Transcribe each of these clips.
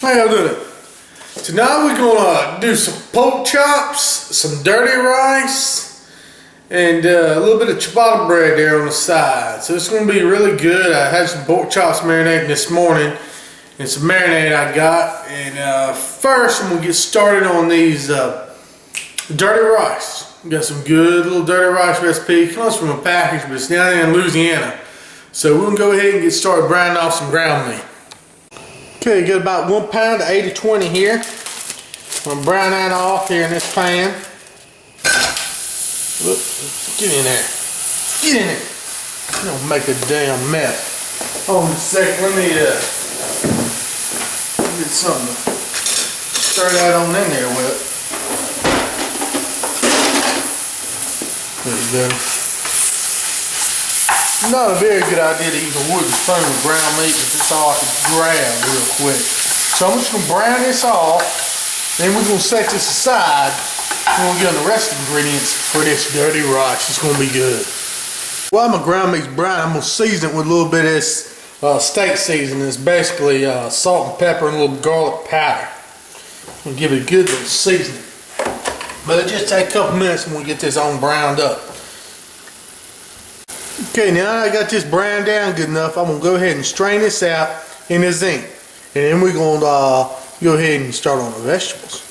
How y'all doing? Tonight we're gonna do some pork chops, some dirty rice, and a little bit of ciabatta bread there on the side. So it's gonna be really good. I had some pork chops marinating this morning, and some marinade I got. And first I'm gonna get started on these dirty rice. We got some good little dirty rice recipe. It comes from a package, but it's down in Louisiana. So we're gonna go ahead and get started brining off some ground meat. Okay, got about 1 pound of 80/20 here. I'm gonna brown that off here in this pan. Look, get in there. Get in there. Don't make a damn mess. Hold on a second, let me get something to stir that on in there with. There you go. Not a very good idea to use a wooden spoon with ground meat, because it's all I can grab real quick. So I'm just going to brown this off, then we're going to set this aside, and we'll get on the rest of the ingredients for this dirty rice. It's going to be good. While my ground meat's brown, I'm going to season it with a little bit of this steak seasoning. It's basically salt and pepper and a little garlic powder. And give it a good little seasoning. But it'll just take a couple minutes when we get this on browned up. Okay, now I got this browned down good enough, I'm going to go ahead and strain this out in the zinc. And then we're going to go ahead and start on the vegetables.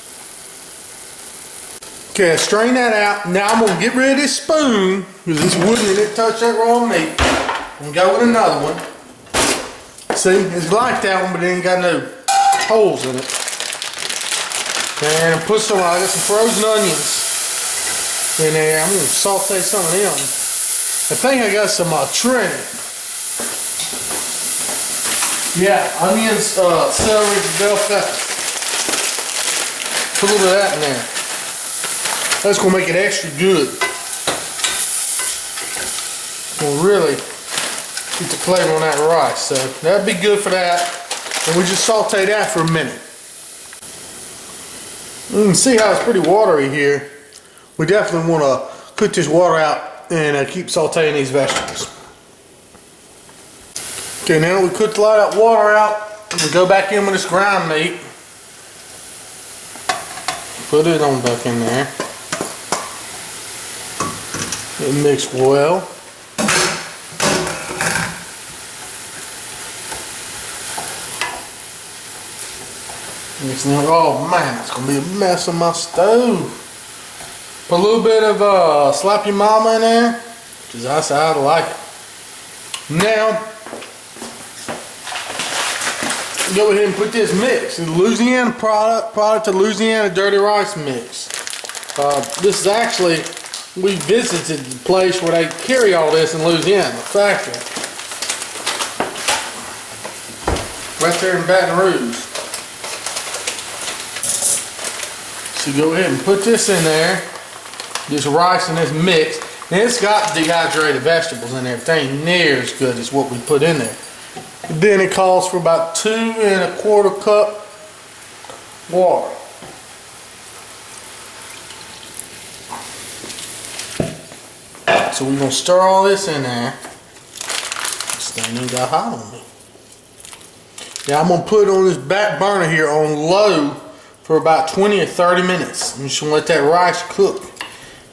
Okay, I strain that out. Now I'm going to get rid of this spoon, because it's wooden and it touched that raw meat. And go with another one. See, it's like that one, but it ain't got no holes in it. And I put some, I got some frozen onions in there. I'm going to saute some of them. I think I got some trim. Yeah, onions, celery, bell pepper. Put a little bit of that in there. That's going to make it extra good. We'll really get the flavor on that rice. So that'd be good for that. And we just saute that for a minute. You can see how it's pretty watery here. We definitely want to cook this water out and keep sauteing these vegetables. Okay, now we cooked a lot of that water out, and we go back in with this ground meat. Put it on back in there. It mixed well. Mixing it. Oh man, it's gonna be a mess on my stove. Put a little bit of Slap Your Mama in there, because that's how I like it. Now, go ahead and put this mix. It's a Louisiana product of Louisiana dirty rice mix. This is actually, we visited the place where they carry all this in Louisiana, the factory. Right there in Baton Rouge. So go ahead and put this in there. This rice and this mix. And it's got dehydrated vegetables in there. It ain't near as good as what we put in there. Then it calls for about 2 1/4 cup water. So we're going to stir all this in there. This thing ain't got hot on me. Now I'm going to put it on this back burner here on low for about 20 or 30 minutes. I'm just going to let that rice cook.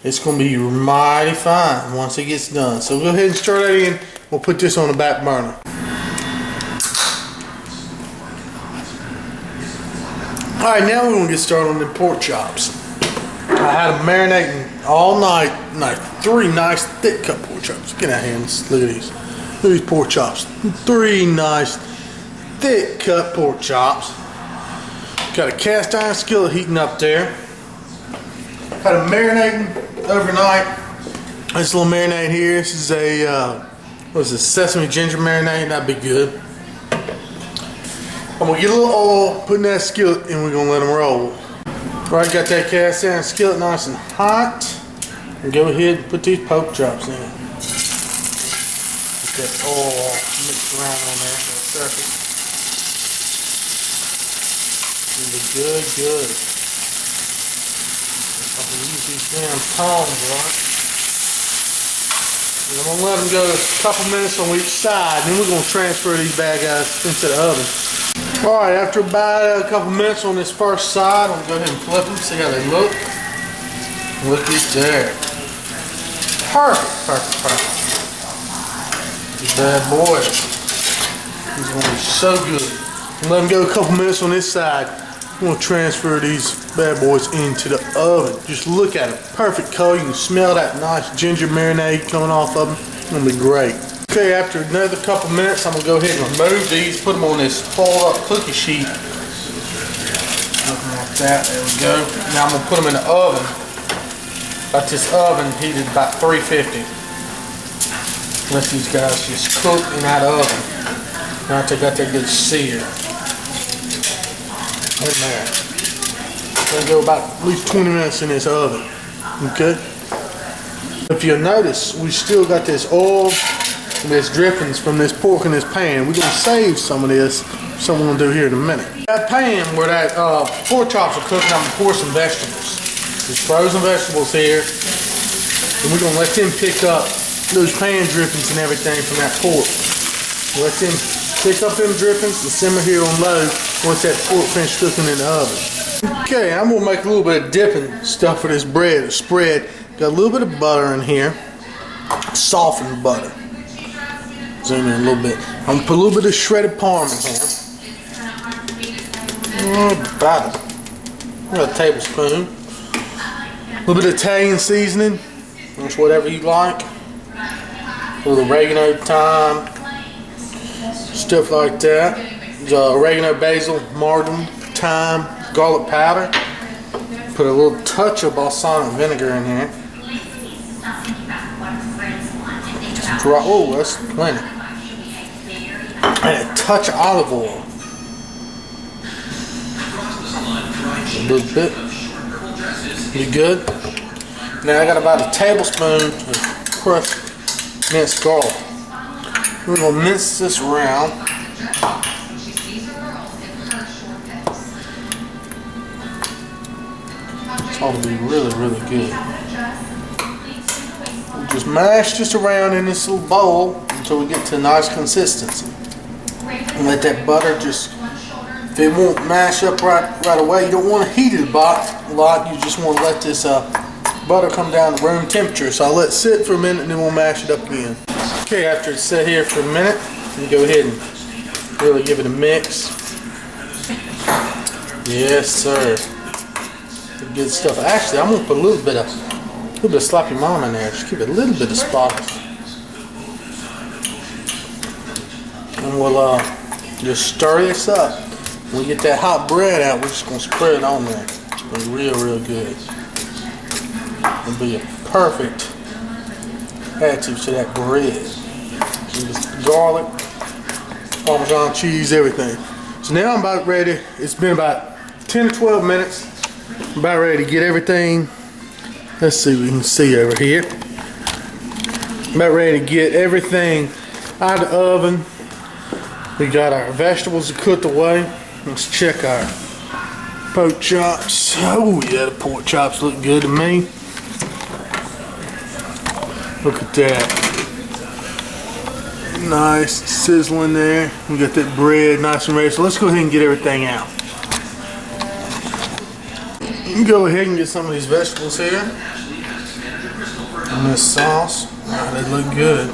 It's going to be mighty fine once it gets done. So go ahead and stir that in. We'll put this on the back burner. Alright, now we're going to get started on the pork chops. I had them marinating all night. Like 3 nice thick cut pork chops. Get out here and look at these. Look at these pork chops. 3 nice thick cut pork chops. Got a cast iron skillet heating up there. Had them marinating overnight. This little marinade here. This is a what is this? Sesame ginger marinade. That'd be good. I'm gonna get a little oil, put in that skillet, and we're gonna let them roll. Alright, got that cast iron skillet nice and hot. And go ahead and put these pork chops in. Get that oil mixed around on there for the surface. It'll be good, good. I can use these damn tongs, right? And I'm gonna let them go a couple minutes on each side, and then we're gonna transfer these bad guys into the oven. Alright, after about a couple minutes on this first side, I'm gonna go ahead and flip them, see how they look. Look at that. Perfect. Bad boy. He's gonna be so good. Let them go a couple minutes on this side. I'm gonna transfer these bad boys into the oven. Just look at it. Perfect color. You can smell that nice ginger marinade coming off of them. It's gonna be great. Okay, after another couple minutes, I'm gonna go ahead and remove these, put them on this fold up cookie sheet. Looking like that, there we go. Now I'm gonna put them in the oven. Got this oven heated about 350. Let these guys just cook in that oven. Now they got that good sear in there. Gonna go about at least 20 minutes in this oven. Okay? If you'll notice, we still got this oil and this drippings from this pork in this pan. We're gonna save some of this, something we're gonna do here in a minute. That pan where that pork chops are cooking, I'm gonna pour some vegetables. There's frozen vegetables here. And we're gonna let them pick up those pan drippings and everything from that pork. Let them pick up them drippings and simmer here on low once that pork finishes cooking in the oven. Okay, I'm gonna make a little bit of dipping stuff for this bread, a spread. Got a little bit of butter in here, softened butter. Zoom in a little bit. I'm gonna put a little bit of shredded parm in here. About a tablespoon. A little bit of Italian seasoning. That's whatever you like. A little oregano, thyme, stuff like that. Oregano, basil, marjoram, thyme, garlic powder. Put a little touch of balsamic vinegar in here. Oh, that's plenty. And a touch of olive oil. A little bit. You good? Now I got about a tablespoon of crushed minced garlic. We're gonna mince this around. It's ought to be really, really good. We'll just mash this around in this little bowl until we get to a nice consistency. And let that butter just, if it won't mash up right away, you don't want to heat it a lot. You just want to let this butter come down to room temperature. So I'll let it sit for a minute and then we'll mash it up again. Okay, after it's set here for a minute, you go ahead and really give it a mix. Yes, sir. Good stuff. Actually, I'm gonna put a little bit of sloppy mom in there. Just give it a little bit of spice. And we'll just stir this up. When we get that hot bread out, we're just gonna spread it on there. It's gonna be real, real good. It'll be a perfect additive to that bread. Just garlic, Parmesan cheese, everything. So now I'm about ready. It's been about 10 to 12 minutes. I'm about ready to get everything. Let's see if we can see over here. I'm about ready to get everything out of the oven. We got our vegetables cooked away. Let's check our pork chops. Oh yeah, the pork chops look good to me. Look at that. Nice sizzling there. We got that bread nice and ready. So let's go ahead and get everything out. You can go ahead and get some of these vegetables here. And this sauce. Wow, they look good.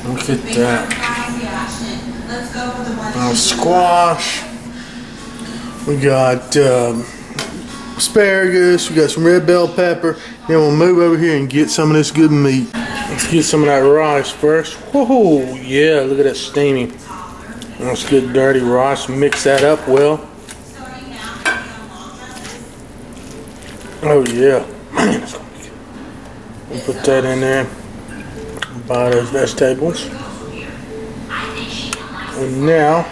Look at that. Squash. We got asparagus. We got some red bell pepper. Then we'll move over here and get some of this good meat. Let's get some of that rice first. Whoa, yeah, look at that steamy. That's good dirty rice. Mix that up well. Oh yeah, man, it's gonna be good. We'll put that in there. Buy those vegetables. And now,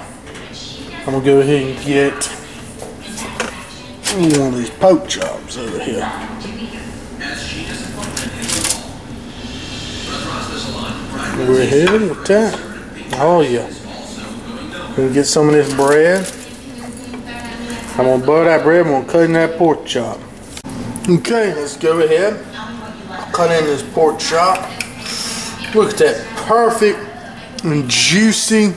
I'm gonna go ahead and get one of these pork chops over here. We're ahead with that. Oh yeah. Gonna get some of this bread. I'm gonna butter that bread. I'm gonna cut in that pork chop. Okay, let's go ahead. Cut in this pork chop. Look at that perfect and juicy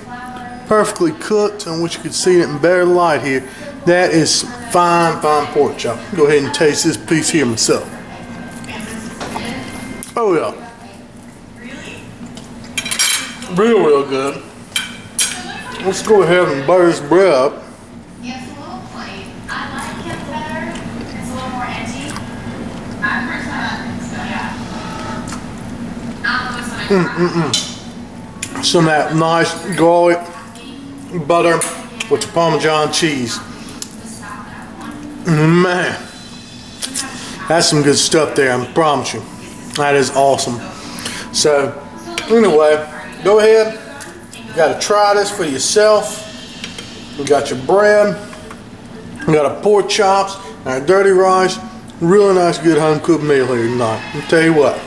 perfectly cooked. I wish you could see it in better light here. That is fine pork chop. Go ahead and taste this piece here myself. Oh yeah. Real good. Let's go ahead and butter this bread up. Yeah, it's a little plain. I like it better. It's a little more edgy. I personally think so, yeah. Not the most Some of that nice garlic butter with the Parmesan cheese. Man, that's some good stuff there, I promise you. That is awesome. So, anyway, go ahead. You gotta try this for yourself. We got your bread. We got our pork chops and our dirty rice. Really nice, good home cooked meal here tonight. I'll tell you what.